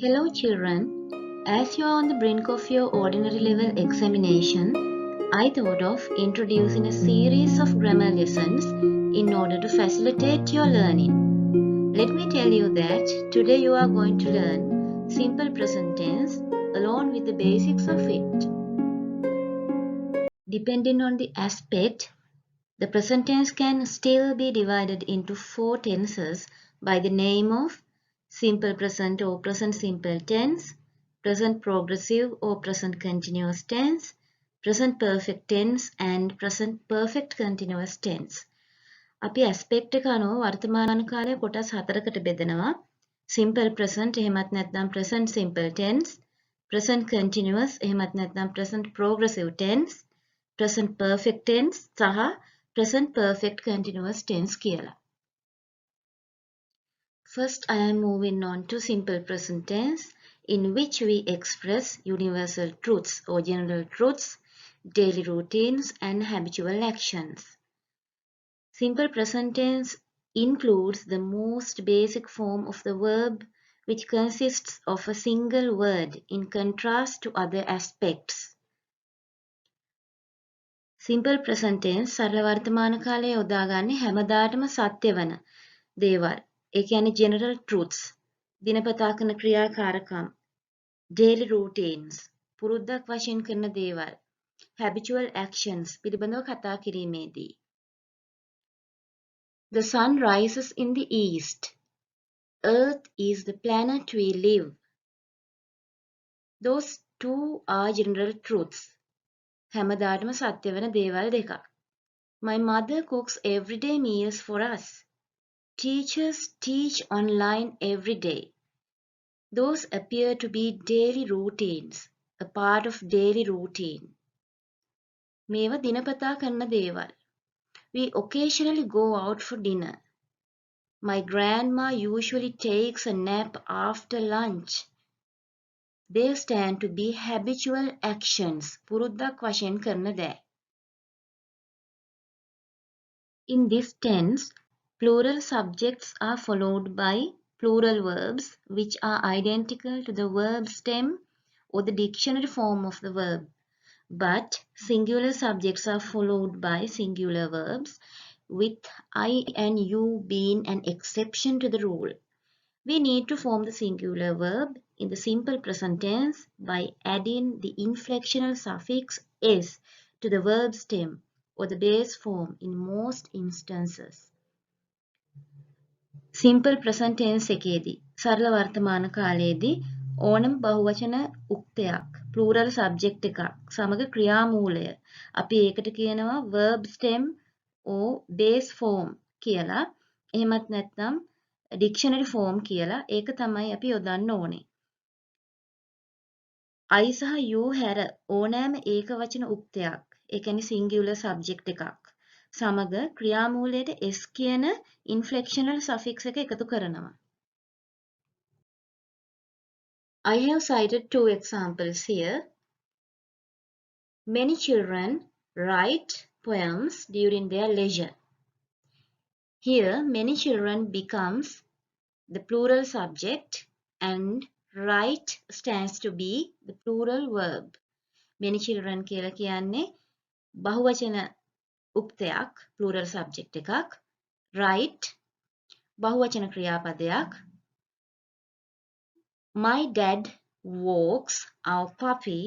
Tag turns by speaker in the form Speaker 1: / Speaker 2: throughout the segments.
Speaker 1: Hello children, as you are on the brink of your ordinary level examination, I thought of introducing a series of grammar lessons in order to facilitate your learning. Let me tell you that today you are going to learn simple present tense along with the basics of it. Depending on the aspect, the present tense can still be divided into four tenses by the name of simple present or present simple tense, present progressive or present continuous tense, present perfect tense and present perfect continuous tense. අපි aspect එක අනුව වර්තමාන කාලය කොටස් හතරකට බෙදනවා. simple present එහෙමත් නැත්නම් present simple tense, present continuous එහෙමත් නැත්නම් present progressive tense, present perfect tense සහ present perfect continuous tense කියලා. First, I am moving on to simple present tense, in which we express universal truths or general truths, daily routines, and habitual actions. Simple present tense includes the most basic form of the verb, which consists of a single word in contrast to other aspects. Simple present tense සරල වර්තමාන කාලයේ යොදාගන්නේ හැමදාටම සත්‍ය වන දේවල්. ඒ කියන්නේ general truths. දිනපතා කරන ක්‍රියාකාරකම්. daily routines. පුරුද්දක් වශයෙන් කරන දේවල්. habitual actions පිළිබඳව කතා කිරීමේදී. The sun rises in the east. Earth is the planet we live. Those two are general truths. හැමදාටම සත්‍ය වන දේවල් දෙකක්. My mother cooks everyday meals for us. Teachers teach online every day. Those appear to be daily routines, a part of daily routine. මේවා දිනපතා කරන දේවල්. We occasionally go out for dinner. My grandma usually takes a nap after lunch. They stand to be habitual actions. පුරුද්දක් වශයෙන් කරන දෑ. In this tense, plural subjects are followed by plural verbs which are identical to the verb stem or the dictionary form of the verb. But singular subjects are followed by singular verbs with I and you being an exception to the rule. We need to form the singular verb in the simple present tense by adding the inflectional suffix s to the verb stem or the base form in most instances. Simple present tense එකේදී සරල වර්තමාන කාලයේදී ඕනම බහුවචන උක්තයක් plural subject එකක් සමග ක්‍රියාමූලය අපි ඒකට කියනවා verb stem or base form කියලා. එහෙමත් නැත්නම් dictionary form කියලා. ඒක තමයි අපි යොදන්න ඕනේ. I සහ you හැර ඕනෑම ඒකවචන උක්තයක් ඒ කියන්නේ singular subject එකක් සමග ක්‍රියාමූලයට s කියන inflectional suffix එක එකතු කරනවා. I have cited two examples here. Many children write poems during their leisure. Here, many children becomes the plural subject and write stands to be the plural verb. Many children කියලා කියන්නේ බහුවචන උක්තයක් plural subject එකක්. Write බහුවචන ක්‍රියාපදයක්. My dad walks our puppy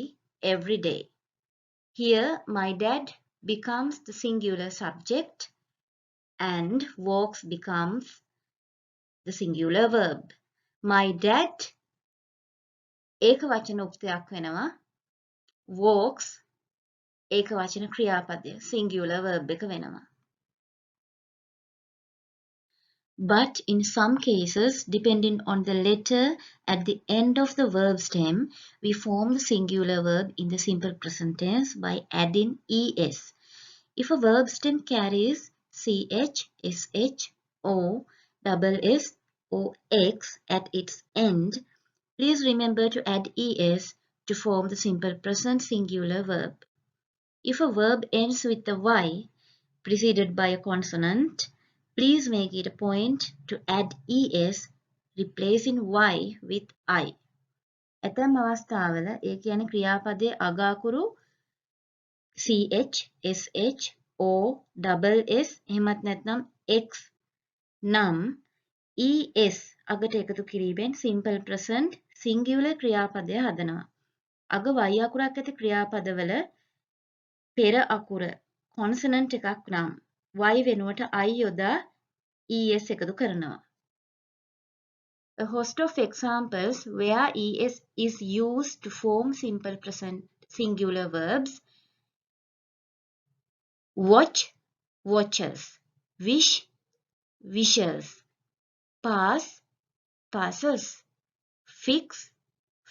Speaker 1: every day. Here, my dad becomes the singular subject and walks becomes the singular verb. My dad ඒකවචන උක්තයක් වෙනවා. Walks ඒකවචන ක්‍රියාපදය singular verb එක වෙනවා. But in some cases, depending on the letter at the end of the verb stem, we form the singular verb in the simple present tense by adding es. If a verb stem carries ch, sh, o, double s, or x at its end, please remember to add es to form the simple present singular verb. If a verb ends with a y preceded by a consonant, please make it a point to add es replacing y with I. ඇතැම් අවස්ථාවල ඒ කියන්නේ ක්‍රියාපදයේ අග අකුරු CH, SH, O, double S එහෙමත් නැත්නම් X නම් ES අගට එකතු කිරීමෙන් simple present singular ක්‍රියාපදය හදනවා. අග Y අකුරක් ඇති ක්‍රියාපදවල පෙර අකුර consonant එකක් නම් Y වෙනුවට I යොදා ES එකතු කරනවා. A host of examples where ES is used to form simple present singular verbs: watch, watches, wish, wishes, pass, passes, fix,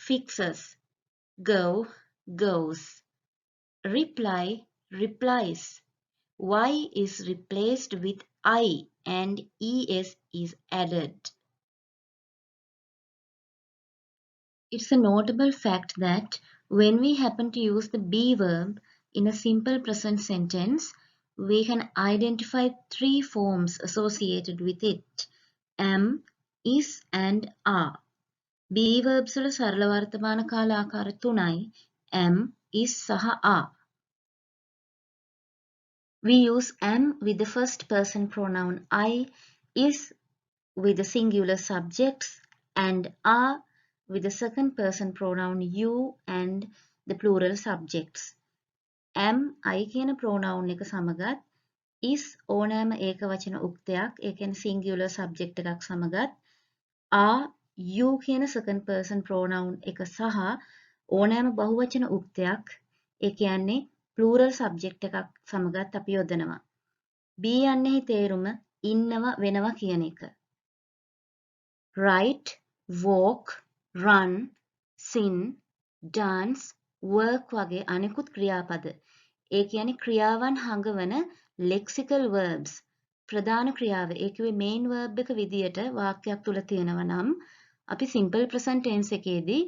Speaker 1: fixes, go, goes, reply, replies. Y is replaced with I and ES is added. It's a notable fact that when we happen to use the be verb in a simple present sentence, we can identify 3 forms associated with it: am, is and are. be verbs වල සරල වර්තමාන කාල ආකාර 3යි: am, is සහ are. We use am with the first person pronoun I, is with the singular subjects, and are with the second person pronoun you and the plural subjects. am I කියන pronoun එක සමගත්, is ඕනෑම ඒකවචන උක්තයක්, ඒ කියන්නේ singular subject එකක් සමගත්, are you කියන second person pronoun එක සහ ඕනෑම බහුවචන උක්තයක්, ඒ කියන්නේ plural subject එකක් සමගත් අපි යොදනවා. be යන්නෙහි තේරුම ඉන්නව වෙනව කියන එක. write, walk, run, sing, dance, work වගේ අනෙකුත් ක්‍රියාපද. ඒ කියන්නේ ක්‍රියාවන් හඟවන lexical verbs. ප්‍රධාන ක්‍රියාව ඒ කිව්වේ main verb එක විදියට වාක්‍යයක් තුල තියෙනවා නම් අපි simple present tense එකේදී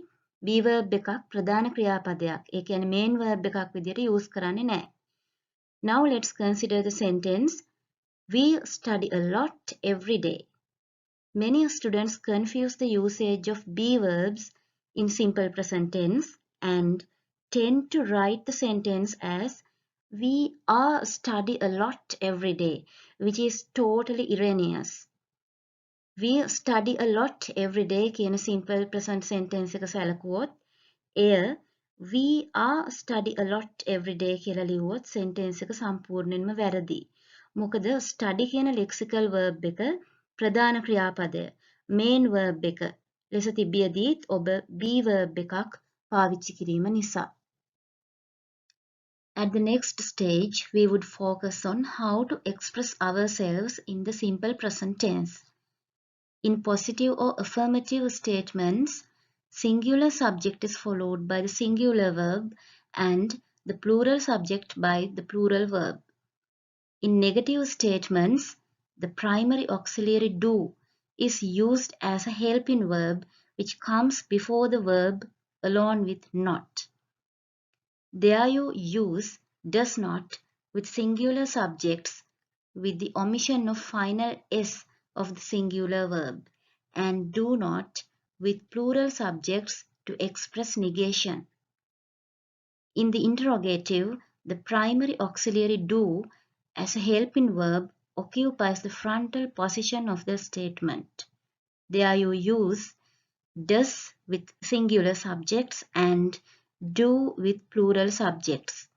Speaker 1: be verb එකක් ප්‍රධාන ක්‍රියාපදයක්. ඒ කියන්නේ main verb එකක් විදියට use කරන්නේ නැහැ. Now let's consider the sentence: we study a lot every day. Many students confuse the usage of be verbs in simple present tense and tend to write the sentence as we are study a lot every day, which is totally erroneous. We study a lot every day කියන simple present sentence එක සැලකුවොත් එය we are study a lot every day කියලා ලියුවොත් sentence එක සම්පූර්ණයෙන්ම වැරදි. මොකද study කියන lexical verb එක ප්‍රධාන ක්‍රියාපදය main verb එක ලෙස තිබියදීත් ඔබ be verb එකක් පාවිච්චි කිරීම නිසා. At the next stage, we would focus on how to express ourselves in the simple present tense. In positive or affirmative statements, singular subject is followed by the singular verb and the plural subject by the plural verb. In negative statements, the primary auxiliary do is used as a helping verb which comes before the verb along with not. There you use does not with singular subjects with the omission of final s of the singular verb and do not with plural subjects to express negation. In the interrogative, the primary auxiliary do as a helping verb occupies the frontal position of the statement. There you use does with singular subjects and do with plural subjects.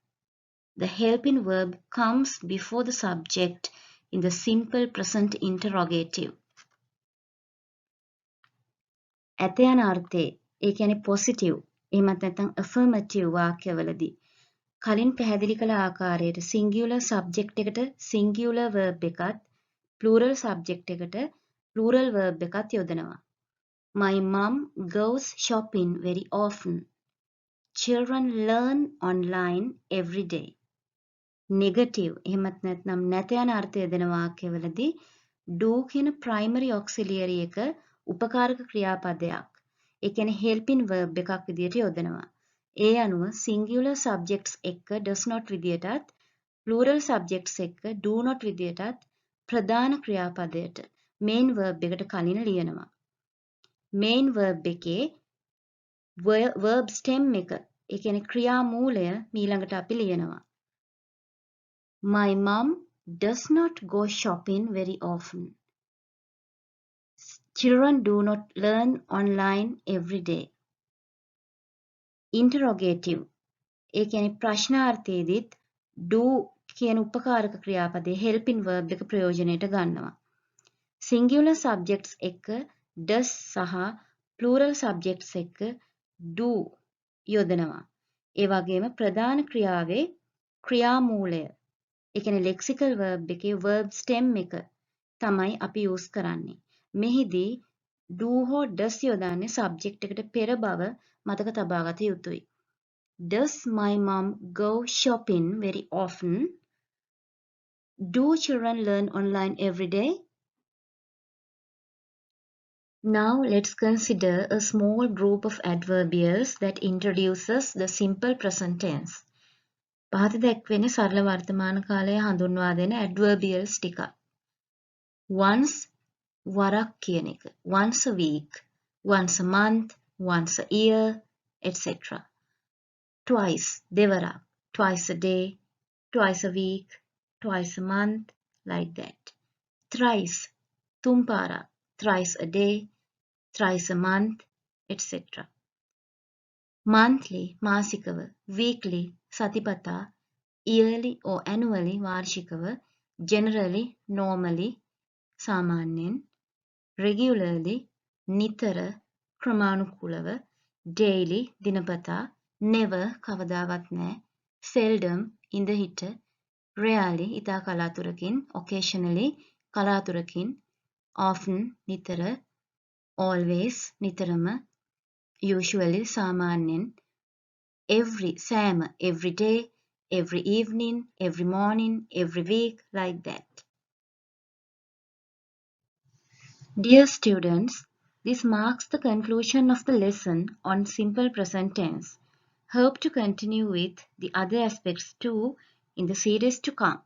Speaker 1: The helping verb comes before the subject in the simple present interrogative. ඇතයන අර්ථයේ ඒ කියන්නේ positive එහෙමත් නැත්නම් affirmative වාක්‍යවලදී කලින් පැහැදිලි කළ ආකාරයට singular subject එකට singular verb එකත් plural subject එකට plural verb එකත් යොදනවා. My mom goes shopping very often. Children learn online every day. Negative එහෙමත් නැත්නම් නැත යන අර්ථය දෙන වාක්‍යවලදී do කියන primary auxiliary එක උපකාරක ක්‍රියාපදයක්. ඒ කියන්නේ helping verb එකක් විදියට යොදනවා. ඒ අනුව singular subjects එක්ක does not විදියටත් plural subjects එක්ක do not විදියටත් ප්‍රධාන ක්‍රියාපදයට main verb එකට කලින් ලියනවා. main verb එකේ verb stem එක ඒ කියන්නේ ක්‍රියාමූලය මීළඟට අපි ලියනවා. My mum does not go shopping very often. Children do not learn online every day. Interrogative ඒ කියන්නේ ප්‍රශ්නාර්ථයේදීත් do කියන උපකාරක ක්‍රියාපදයේ helping verb එක ප්‍රයෝජනයට ගන්නවා. singular subjects එක්ක does සහ plural subjects එක්ක do යොදනවා. ඒ වගේම ප්‍රධාන ක්‍රියාවේ ක්‍රියාමූලය ඒ කියන්නේ lexical verb එකේ verb stem එක තමයි අපි use කරන්නේ. මෙහිදී do හෝ does යොදන්නේ subject එකට පෙර බව මතක තබා ගත යුතුයි. Does my mom go shopping very often? Do children learn online every day? Now let's consider a small group of adverbials that introduces the simple present tense. පහත දැක්වෙන සරල වර්තමාන කාලය හඳුන්වා දෙන adverbials ටික. Once වරක් කියන එක. Once a week, once a month, once a year, etc. Twice දෙවරක්. Twice a day, twice a week, twice a month, like that. Thrice තුන් පාරක්. Thrice a day, thrice a month, etc. Monthly මාසිකව. Weekly සතිපතා. Yearly or annually වාර්ෂිකව. Generally normally සාමාන්‍යයෙන්. Regularly නිතර ක්‍රමානුකූලව. Daily දිනපතා. Never කවදාවත් නෑ. Seldom ඉඳහිට. Rarely ඉතා කලාතුරකින්. Occasionally කලාතුරකින්. Often නිතර. Always නිතරම. Usually සාමාන්‍යයෙන්. Every සෑම. Every day, every evening, every morning, every week, like that. Dear students, this marks the conclusion of the lesson on simple present tense. Hope to continue with the other aspects too in the series to come.